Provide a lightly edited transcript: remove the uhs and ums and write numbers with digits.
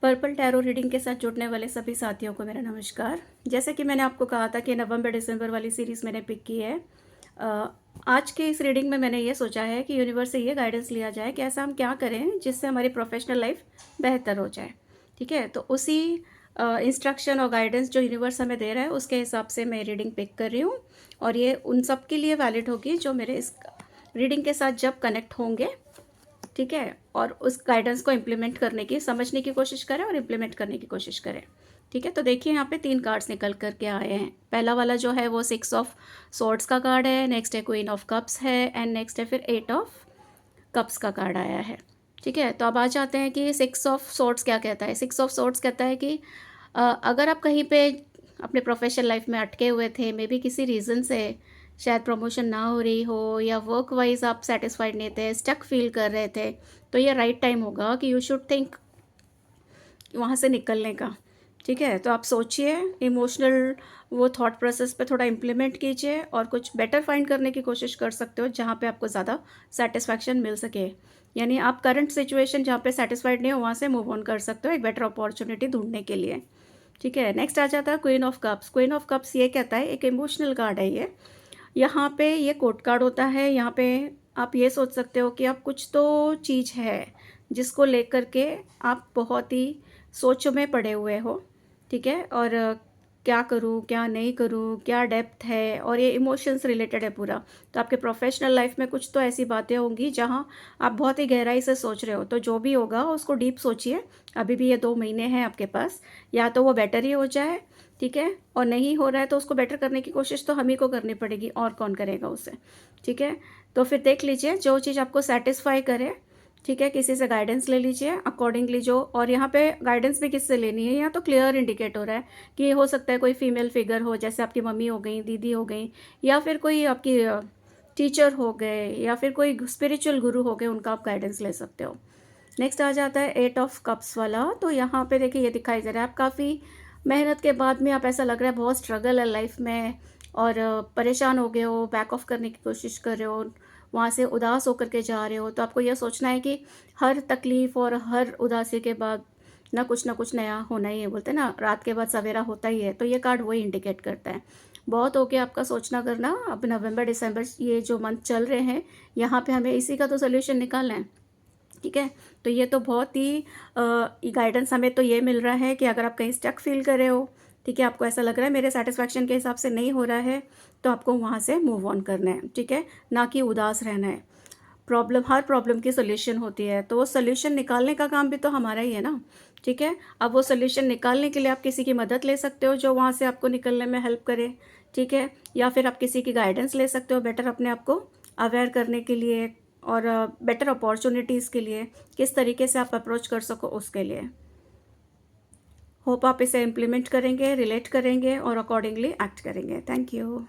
Purple tarot reading के साथ जुड़ने वाले सभी साथियों को मेरा नमस्कार। जैसे कि मैंने आपको कहा था कि नवंबर दिसंबर वाली सीरीज़ मैंने पिक की है। आज के इस रीडिंग में मैंने ये सोचा है कि यूनिवर्स से ये गाइडेंस लिया जाए कि ऐसा हम क्या करें जिससे हमारी प्रोफेशनल लाइफ बेहतर हो जाए। ठीक है, तो उसी इंस्ट्रक्शन और गाइडेंस जो यूनिवर्स हमें दे रहा है उसके हिसाब से मैं रीडिंग पिक कर रही हूँ, और ये उन सब के लिए वैलिड होगी जो मेरे इस रीडिंग के साथ जब कनेक्ट होंगे। ठीक है, और उस गाइडेंस को इम्प्लीमेंट करने की, समझने की कोशिश करें और इम्प्लीमेंट करने की कोशिश करें। ठीक है, तो देखिए यहाँ पे 3 कार्ड्स निकल करके आए हैं। पहला वाला जो है वो 6 ऑफ सॉर्ड्स का कार्ड है, नेक्स्ट है क्वीन ऑफ कप्स है, एंड नेक्स्ट है फिर 8 ऑफ कप्स का कार्ड आया है। ठीक है, तो अब आ जाते हैं कि 6 ऑफ सॉर्ड्स क्या कहता है। 6 ऑफ सॉर्ड्स कहता है कि अगर आप कहीं पे अपने प्रोफेशनल लाइफ में अटके हुए थे, मे बी किसी रीज़न से, शायद प्रमोशन ना हो रही हो या वर्क वाइज आप सेटिस्फाइड नहीं थे, स्टक फील कर रहे थे, तो ये राइट टाइम होगा कि यू शुड थिंक वहाँ से निकलने का। ठीक है, तो आप सोचिए, इमोशनल वो थॉट प्रोसेस पे थोड़ा इम्प्लीमेंट कीजिए और कुछ बेटर फाइंड करने की कोशिश कर सकते हो जहाँ पे आपको ज़्यादा सेटिस्फैक्शन मिल सके। यानी आप करंट सिचुएशन जहाँ पे सेटिस्फाइड नहीं हो वहाँ से मूव ऑन कर सकते हो एक बेटर अपॉर्चुनिटी ढूंढने के लिए। ठीक है, नेक्स्ट आ जाता है queen of cups. Queen of cups ये कहता है, एक इमोशनल कार्ड है ये। यहाँ पे ये कोर्ट कार्ड होता है। यहाँ पे आप ये सोच सकते हो कि आप कुछ तो चीज़ है जिसको लेकर के आप बहुत ही सोचों में पड़े हुए हो। ठीक है, और क्या करूँ क्या नहीं करूँ, क्या डेप्थ है, और ये इमोशंस रिलेटेड है पूरा। तो आपके प्रोफेशनल लाइफ में कुछ तो ऐसी बातें होंगी जहाँ आप बहुत ही गहराई से सोच रहे हो। तो जो भी होगा उसको डीप सोचिए। अभी भी ये 2 महीने हैं आपके पास, या तो वो बेटर ही हो जाए, ठीक है, और नहीं हो रहा है तो उसको बेटर करने की कोशिश तो हम ही को करनी पड़ेगी, और कौन करेगा उससे। ठीक है, तो फिर देख लीजिए जो चीज़ आपको सेटिस्फाई करे। ठीक है, किसी से गाइडेंस ले लीजिए अकॉर्डिंगली जो, और यहाँ पे गाइडेंस भी किससे लेनी है, यहाँ तो क्लियर इंडिकेट हो रहा है कि हो सकता है कोई फीमेल फिगर हो, जैसे आपकी मम्मी हो गई, दीदी हो गई, या फिर कोई आपकी टीचर हो गए, या फिर कोई स्पिरिचुअल गुरु हो गए, उनका आप गाइडेंस ले सकते हो। नेक्स्ट आ जाता है 8 ऑफ कप्स वाला। तो यहाँ पे देखिए ये दिखाई दे रहा है आप काफ़ी मेहनत के बाद में, आप ऐसा लग रहा है बहुत स्ट्रगल है लाइफ में, और परेशान हो गए हो, बैक ऑफ करने की कोशिश कर रहे हो, वहाँ से उदास होकर के जा रहे हो। तो आपको यह सोचना है कि हर तकलीफ़ और हर उदासी के बाद ना कुछ नया होना ही है। बोलते हैं ना, रात के बाद सवेरा होता ही है। तो ये कार्ड वही इंडिकेट करता है। बहुत हो गया आपका सोचना करना। अब नवंबर दिसंबर ये जो मंथ चल रहे हैं, यहाँ पे हमें इसी का तो सोल्यूशन निकालना है। ठीक है, तो ये तो बहुत ही गाइडेंस हमें तो ये मिल रहा है कि अगर आप कहीं स्टक फील कर रहे हो, ठीक है, आपको ऐसा लग रहा है मेरे सेटिस्फैक्शन के हिसाब से नहीं हो रहा है, तो आपको वहाँ से मूव ऑन करना है। ठीक है, ना कि उदास रहना है। हर प्रॉब्लम की सोल्यूशन होती है, तो वो सोल्यूशन निकालने का काम भी तो हमारा ही है ना। ठीक है, अब वो सोल्यूशन निकालने के लिए आप किसी की मदद ले सकते हो जो वहाँ से आपको निकलने में हेल्प करे। ठीक है, या फिर आप किसी की गाइडेंस ले सकते हो बेटर अपने आप को अवेयर करने के लिए, और बेटर अपॉर्चुनिटीज़ के लिए किस तरीके से आप अप्रोच कर सको उसके लिए। होप आप इसे इम्प्लीमेंट करेंगे, रिलेट करेंगे और अकॉर्डिंगली एक्ट करेंगे। Thank you.